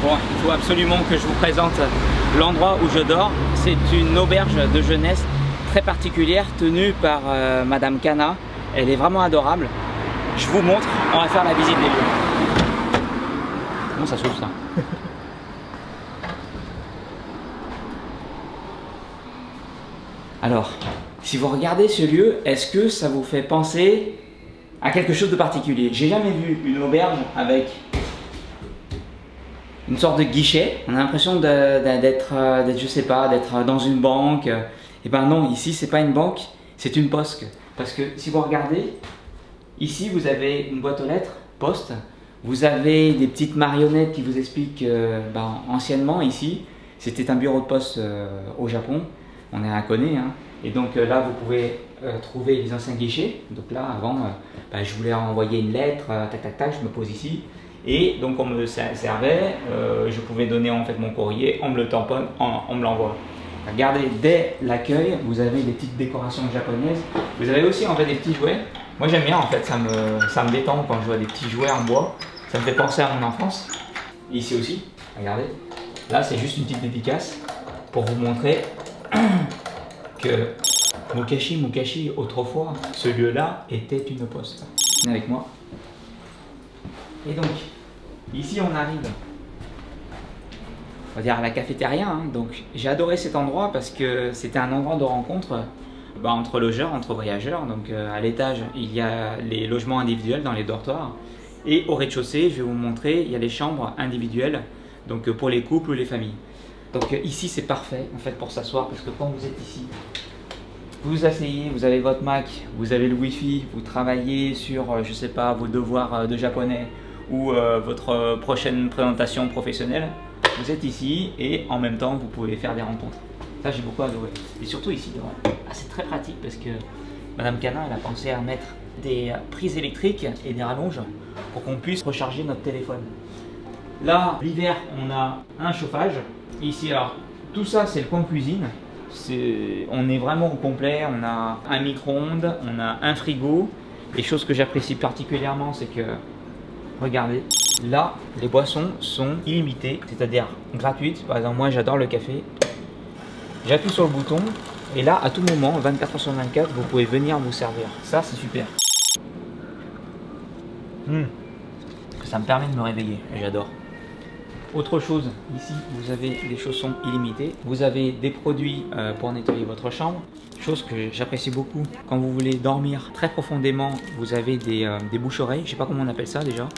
Bon, il faut absolument que je vous présente l'endroit où je dors. C'est une auberge de jeunesse très particulière tenue par Madame Cana. Elle est vraiment adorable. Je vous montre, on va faire la visite des lieux. Comment ça s'ouvre ça? Alors, si vous regardez ce lieu, est-ce que ça vous fait penser à quelque chose de particulier? J'ai jamais vu une auberge avec une sorte de guichet. On a l'impression d'être, je sais pas, d'être dans une banque. Et ben non, ici c'est pas une banque, c'est une poste. Parce que si vous regardez, ici vous avez une boîte aux lettres, poste. Vous avez des petites marionnettes qui vous expliquent anciennement ici, c'était un bureau de poste au Japon. On est à Hakone, hein. Et donc là vous pouvez trouver les anciens guichets. Donc là avant, je voulais envoyer une lettre, tac tac tac, je me pose ici. Et donc on me servait, je pouvais donner en fait mon courrier, on me le tamponne, on me l'envoie. Regardez, dès l'accueil, vous avez des petites décorations japonaises. Vous avez aussi en fait des petits jouets. Moi j'aime bien en fait, ça me détend quand je vois des petits jouets en bois. Ça me fait penser à mon enfance. Ici aussi, regardez. Là c'est juste une petite dédicace pour vous montrer que Mukashi, autrefois, ce lieu-là était une poste. Venez avec moi. Et donc, ici on arrive, on va dire à la cafétéria, hein. Donc j'ai adoré cet endroit parce que c'était un endroit de rencontre entre logeurs, entre voyageurs. Donc à l'étage, il y a les logements individuels dans les dortoirs. Et au rez-de-chaussée, je vais vous montrer, il y a les chambres individuelles, donc pour les couples ou les familles. Donc ici c'est parfait en fait pour s'asseoir parce que quand vous êtes ici, vous vous asseyez, vous avez votre Mac, vous avez le Wi-Fi, vous travaillez sur, je sais pas, vos devoirs de japonais ou votre prochaine présentation professionnelle. Vous êtes ici et en même temps vous pouvez faire des rencontres. Ça j'ai beaucoup adoré. Et surtout ici, c'est très pratique parce que Madame Cana elle a pensé à mettre des prises électriques et des rallonges pour qu'on puisse recharger notre téléphone. Là, l'hiver, on a un chauffage. Ici, alors, tout ça, c'est le coin cuisine. On est vraiment au complet. On a un micro-ondes, on a un frigo. Et chose que j'apprécie particulièrement, c'est que, regardez, là, les boissons sont illimitées, c'est-à-dire gratuites. Par exemple, moi, j'adore le café. J'appuie sur le bouton. Et là, à tout moment, 24 h sur 24, vous pouvez venir vous servir. Ça, c'est super. Ça me permet de me réveiller. J'adore. Autre chose, ici vous avez des chaussons illimités, vous avez des produits pour nettoyer votre chambre, chose que j'apprécie beaucoup. Quand vous voulez dormir très profondément, vous avez des bouches-oreilles, je sais pas comment on appelle ça déjà,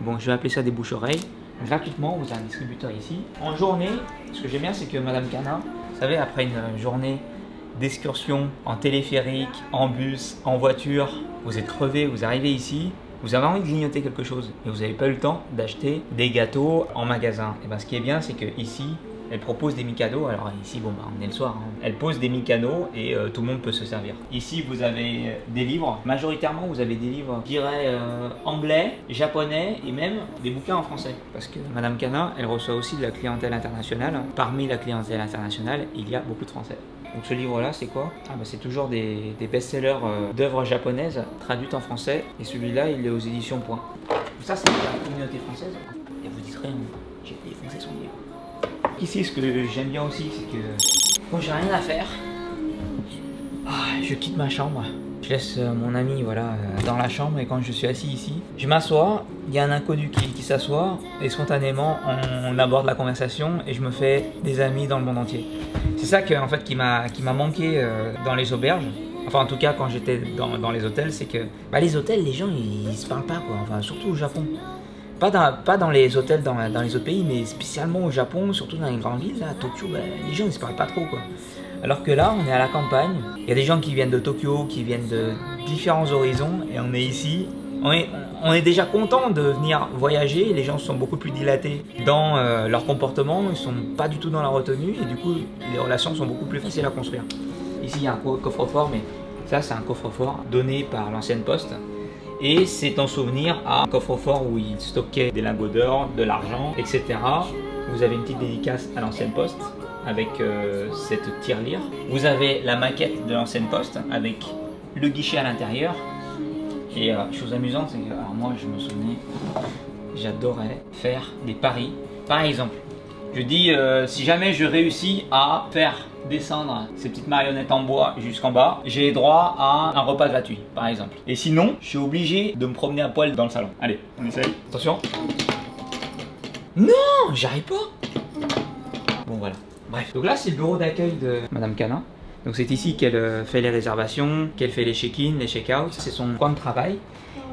bon je vais appeler ça des bouches-oreilles. Gratuitement, vous avez un distributeur ici. En journée, ce que j'aime bien c'est que Madame Cana, vous savez après une journée d'excursion en téléphérique, en bus, en voiture, vous êtes crevé, vous arrivez ici, vous avez envie de grignoter quelque chose et vous n'avez pas eu le temps d'acheter des gâteaux en magasin. Et ben, ce qui est bien, c'est que ici, elle propose des Mikado. Alors ici, bon, on est le soir. Hein. Elle pose des Mikado et tout le monde peut se servir. Ici, vous avez des livres. Majoritairement, vous avez des livres, je dirais, anglais, japonais et même des bouquins en français. Parce que Madame Cana, elle reçoit aussi de la clientèle internationale. Parmi la clientèle internationale, il y a beaucoup de Français. Donc ce livre-là, c'est quoi? C'est toujours des best-sellers d'œuvres japonaises traduites en français. Et celui-là, il est aux éditions Point. Ça, c'est la communauté française. Et vous dites rien, j'ai défoncé son livre. Ici, ce que j'aime bien aussi, c'est que quand j'ai rien à faire, je quitte ma chambre. Je laisse mon ami dans la chambre et quand je suis assis ici, je m'assois, il y a un inconnu qui s'assoit et spontanément on aborde la conversation et je me fais des amis dans le monde entier. C'est ça que, en fait, qui m'a manqué dans les auberges, enfin en tout cas quand j'étais dans les hôtels, c'est que les hôtels, les gens ils se parlent pas quoi, enfin surtout au Japon. Pas dans les hôtels dans les autres pays, mais spécialement au Japon, surtout dans les grandes villes, à Tokyo, les gens ils se parlent pas trop quoi. Alors que là, on est à la campagne, il y a des gens qui viennent de Tokyo, qui viennent de différents horizons, et on est ici. On est déjà content de venir voyager, les gens sont beaucoup plus dilatés dans leur comportement, ils sont pas du tout dans la retenue, et du coup, les relations sont beaucoup plus faciles à construire. Ici, il y a un coffre-fort, mais ça, c'est un coffre-fort donné par l'ancienne poste. Et c'est en souvenir à un coffre-fort où ils stockaient des lingots d'or, de l'argent, etc. Vous avez une petite dédicace à l'ancienne poste avec cette tirelire. Vous avez la maquette de l'ancienne poste avec le guichet à l'intérieur. Et chose amusante, c'est que moi je me souvenais, j'adorais faire des paris Par exemple, je dis si jamais je réussis à faire descendre ces petites marionnettes en bois jusqu'en bas, j'ai droit à un repas gratuit, par exemple. Et sinon, je suis obligé de me promener à poil dans le salon. Allez, on essaye. Attention. Non, j'arrive pas. Bon, voilà. Bref. Donc là, c'est le bureau d'accueil de Madame Canin. Donc c'est ici qu'elle fait les réservations, qu'elle fait les check-in, les check-out. C'est son coin de travail.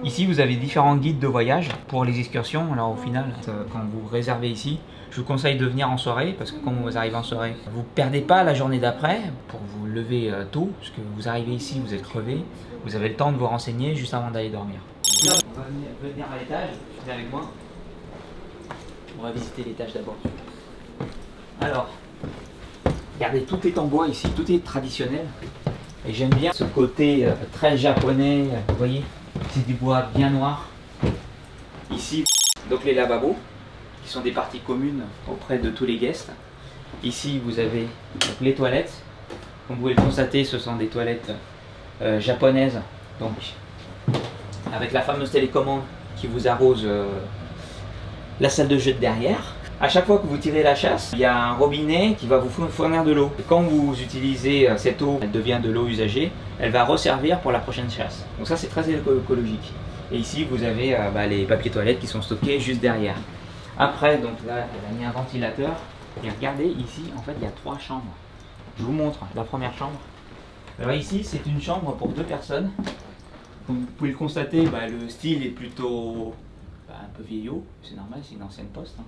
Ici, vous avez différents guides de voyage pour les excursions. Alors au final, quand vous réservez ici, je vous conseille de venir en soirée parce que quand vous arrivez en soirée, vous ne perdez pas la journée d'après pour vous lever tôt. Parce que vous arrivez ici, vous êtes crevé, vous avez le temps de vous renseigner juste avant d'aller dormir. On va venir à l'étage, venez avec moi. On va visiter l'étage d'abord. Alors, regardez, tout est en bois ici, tout est traditionnel. Et j'aime bien ce côté très japonais, vous voyez, c'est du bois bien noir. Ici, donc les lavabos, qui sont des parties communes auprès de tous les guests. Ici, vous avez donc, les toilettes. Comme vous pouvez le constater, ce sont des toilettes japonaises, donc avec la fameuse télécommande qui vous arrose la salle de jeu de derrière. À chaque fois que vous tirez la chasse, il y a un robinet qui va vous fournir de l'eau. Quand vous utilisez cette eau, elle devient de l'eau usagée, elle va resservir pour la prochaine chasse. Donc ça, c'est très écologique. Et ici, vous avez les papiers toilettes qui sont stockés juste derrière. Après, donc là, elle a mis un ventilateur. Et regardez, ici, en fait, il y a 3 chambres. Je vous montre la première chambre. Alors ici, c'est une chambre pour 2 personnes. Comme vous pouvez le constater, le style est plutôt un peu vieillot. C'est normal, c'est une ancienne poste. Hein.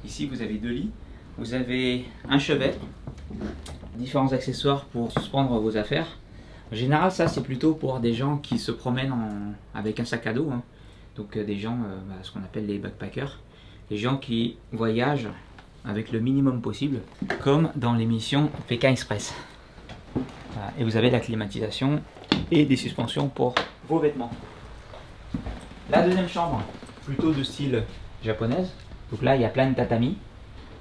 Ici, vous avez 2 lits. Vous avez un chevet, différents accessoires pour suspendre vos affaires. En général, ça, c'est plutôt pour des gens qui se promènent avec un sac à dos. Hein. Donc, des gens, ce qu'on appelle les backpackers. Les gens qui voyagent avec le minimum possible, comme dans l'émission Pékin Express. Voilà. Et vous avez la climatisation et des suspensions pour vos vêtements. La deuxième chambre, plutôt de style japonaise. Donc là, il y a plein de tatamis.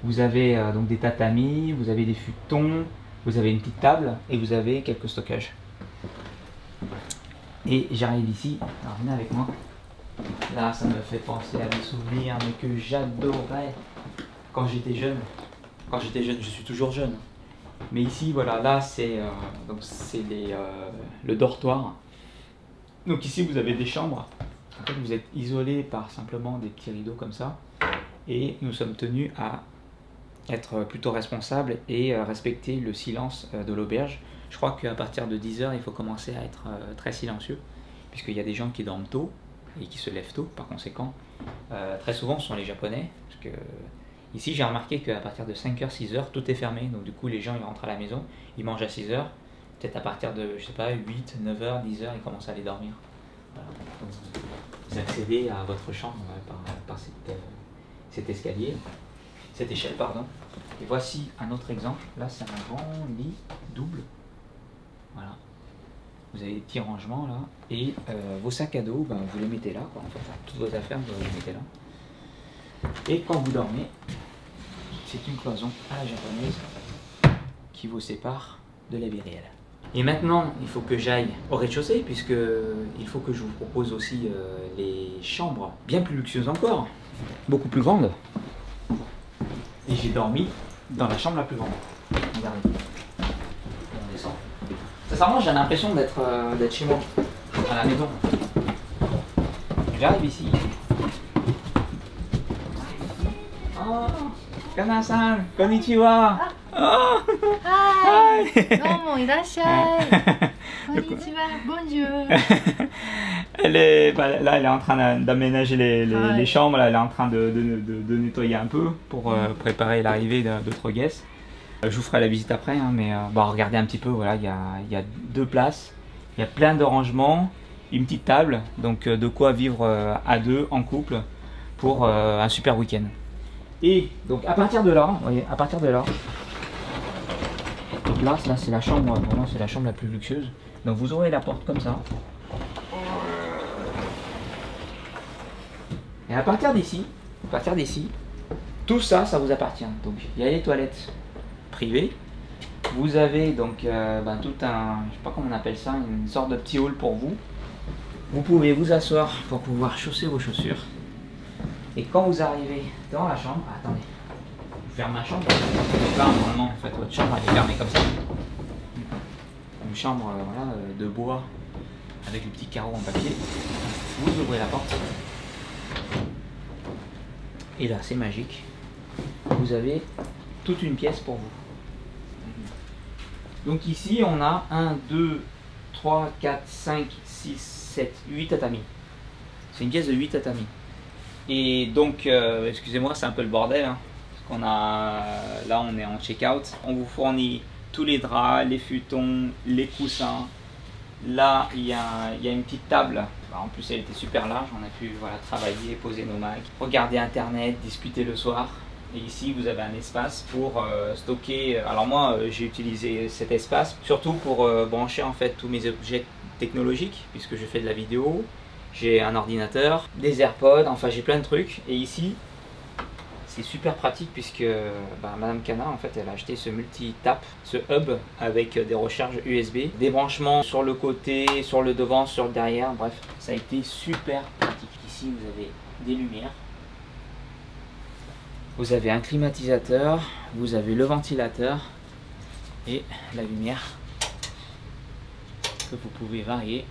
Vous avez donc des tatamis, vous avez des futons, vous avez une petite table et vous avez quelques stockages. Et j'arrive ici, alors venez avec moi. Là, ça me fait penser à des souvenirs mais que j'adorais quand j'étais jeune. Quand j'étais jeune, je suis toujours jeune. Mais ici, voilà, là, c'est le dortoir. Donc ici, vous avez des chambres. En fait, vous êtes isolé par simplement des petits rideaux comme ça. Et nous sommes tenus à être plutôt responsables et respecter le silence de l'auberge. Je crois qu'à partir de 10 h, il faut commencer à être très silencieux, puisqu'il y a des gens qui dorment tôt et qui se lèvent tôt. Par conséquent, très souvent, ce sont les Japonais. Parce que ici, j'ai remarqué qu'à partir de 5 h, 6 h, tout est fermé. Donc du coup, les gens ils rentrent à la maison, ils mangent à 6 h. Peut-être à partir de, je sais pas, 8, 9 h, 10 h, ils commencent à aller dormir. Voilà. Donc, vous accédez à votre chambre par cet escalier, cette échelle, pardon. Et voici un autre exemple. Là, c'est un grand lit double. Voilà. Vous avez des petits rangements là. Et vos sacs à dos, vous les mettez là. Quoi. En fait, toutes vos affaires, vous les mettez là. Et quand vous dormez, c'est une cloison à la japonaise qui vous sépare de la vie réelle. Et maintenant, il faut que j'aille au rez-de-chaussée, puisque il faut que je vous propose aussi les chambres bien plus luxueuses encore, beaucoup plus grandes. Et j'ai dormi dans la chambre la plus grande. Regardez. On descend. Sincèrement, j'ai l'impression d'être chez moi, à la maison. J'arrive ici. Oh, Kana-san, konnichiwa. Oh. Hi. Domo, irashai. Konnichiwa, bonjour. Là, elle est en train d'aménager les chambres. Là, elle est en train de nettoyer un peu pour préparer l'arrivée d'autres guests. Je vous ferai la visite après, hein, mais regardez un petit peu. Voilà, il y a 2 places, il y a plein de rangements, une petite table, donc de quoi vivre à 2 en couple pour un super week-end. Et donc à partir de là, vous voyez, à partir de là, donc là c'est la chambre, vraiment c'est la chambre la plus luxueuse. Donc vous aurez la porte comme ça. Et à partir d'ici, tout ça, ça vous appartient. Donc il y a les toilettes privées. Vous avez donc tout un, je sais pas comment on appelle ça, une sorte de petit hall pour vous. Vous pouvez vous asseoir pour pouvoir chausser vos chaussures. Et quand vous arrivez dans la chambre, attendez, faire ma chambre. Donc là, normalement, en fait, votre chambre elle est fermée comme ça. Une chambre voilà, de bois avec les petits carreaux en papier. Vous ouvrez la porte. Et là, c'est magique. Vous avez toute une pièce pour vous. Donc ici, on a 1, 2, 3, 4, 5, 6, 7, 8 tatamis. C'est une pièce de 8 tatamis. Et donc, excusez-moi, c'est un peu le bordel. Hein, parce qu'on a, là, on est en check-out. On vous fournit tous les draps, les futons, les coussins. Là, il y a une petite table. En plus, elle était super large. On a pu voilà, travailler, poser nos Macs, regarder Internet, discuter le soir. Et ici, vous avez un espace pour stocker. Alors moi, j'ai utilisé cet espace surtout pour brancher en fait tous mes objets technologiques, puisque je fais de la vidéo. J'ai un ordinateur, des AirPods, enfin j'ai plein de trucs. Et ici, c'est super pratique puisque Madame Cana, en fait, elle a acheté ce multi-tap, ce hub avec des recharges USB, des branchements sur le côté, sur le devant, sur le derrière. Bref, ça a été super pratique. Ici, vous avez des lumières. Vous avez un climatisateur, vous avez le ventilateur et la lumière que vous pouvez varier.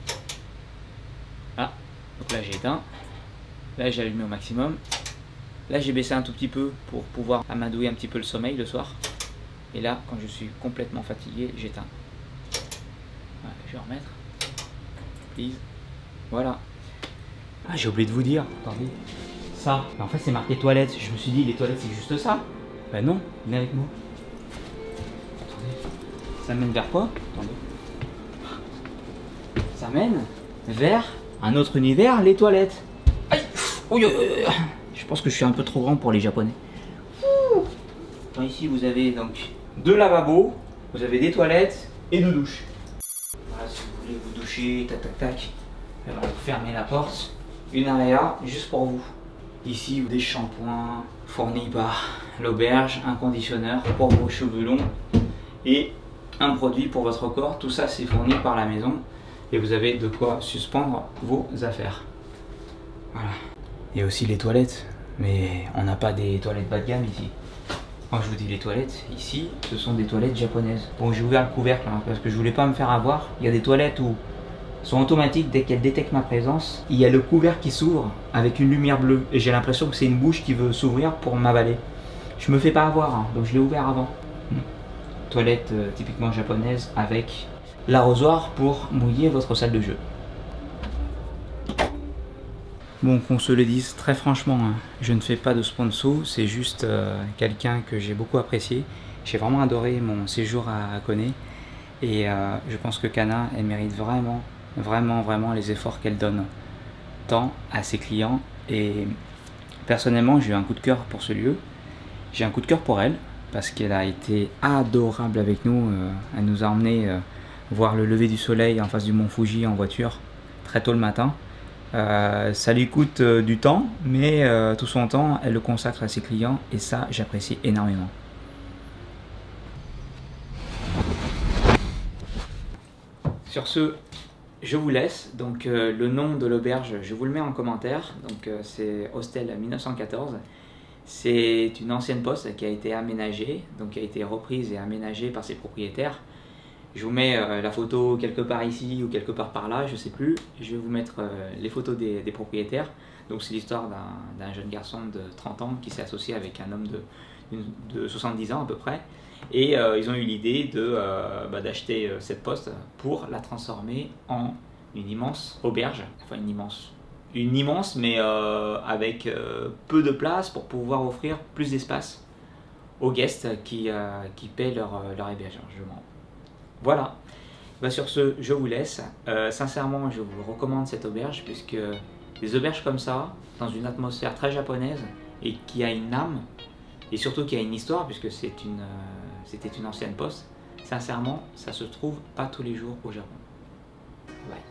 Ah, donc là j'ai éteint, là j'ai allumé au maximum, là j'ai baissé un tout petit peu pour pouvoir amadouer un petit peu le sommeil le soir. Et là, quand je suis complètement fatigué, j'éteins. Ouais, je vais remettre. Please. Voilà. Ah, j'ai oublié de vous dire, attendez. Ça, en fait c'est marqué toilettes. Je me suis dit les toilettes c'est juste ça. Ben non, venez avec moi. Attendez. Ça mène vers quoi? Attendez. Ça mène vers un autre univers, les toilettes. Aïe. Je pense que je suis un peu trop grand pour les japonais. Donc ici vous avez donc deux lavabos, vous avez des toilettes et deux douches. Voilà, si vous voulez vous doucher, tac tac tac. Alors, vous fermez la porte. Une area juste pour vous. Ici, des shampoings fournis par l'auberge, un conditionneur pour vos cheveux longs et un produit pour votre corps. Tout ça, c'est fourni par la maison et vous avez de quoi suspendre vos affaires. Voilà. Et aussi les toilettes, mais on n'a pas des toilettes bas de gamme ici. Quand je vous dis les toilettes, ici, ce sont des toilettes japonaises. Bon, j'ai ouvert le couvercle hein, parce que je voulais pas me faire avoir. Il y a des toilettes où sont automatiques dès qu'elles détectent ma présence. Il y a le couvercle qui s'ouvre avec une lumière bleue et j'ai l'impression que c'est une bouche qui veut s'ouvrir pour m'avaler. Je me fais pas avoir, hein, donc je l'ai ouvert avant. Toilette typiquement japonaise avec l'arrosoir pour mouiller votre salle de jeu. Bon, qu'on se le dise très franchement, hein, je ne fais pas de sponsor, c'est juste quelqu'un que j'ai beaucoup apprécié. J'ai vraiment adoré mon séjour à Kone et je pense que Cana, elle mérite vraiment les efforts qu'elle donne tant à ses clients. Et personnellement, j'ai eu un coup de cœur pour ce lieu. J'ai un coup de cœur pour elle parce qu'elle a été adorable avec nous. Elle nous a emmenés voir le lever du soleil en face du mont Fuji en voiture très tôt le matin. Ça lui coûte du temps, mais tout son temps, elle le consacre à ses clients et ça, j'apprécie énormément. Sur ce, je vous laisse. Donc le nom de l'auberge, je vous le mets en commentaire. Donc c'est Hostel 1914. C'est une ancienne poste qui a été aménagée, donc qui a été reprise et aménagée par ses propriétaires. Je vous mets la photo quelque part ici ou quelque part par là, je sais plus. Je vais vous mettre les photos des propriétaires. Donc c'est l'histoire d'un jeune garçon de 30 ans qui s'est associé avec un homme de 70 ans à peu près. Et ils ont eu l'idée d'acheter cette poste pour la transformer en une immense auberge. Enfin une immense mais avec peu de place pour pouvoir offrir plus d'espace aux guests qui paient leur hébergement. Voilà, sur ce, je vous laisse. Sincèrement, je vous recommande cette auberge puisque des auberges comme ça, dans une atmosphère très japonaise et qui a une âme et surtout qui a une histoire puisque c'était une ancienne poste, sincèrement, ça se trouve pas tous les jours au Japon. Bye.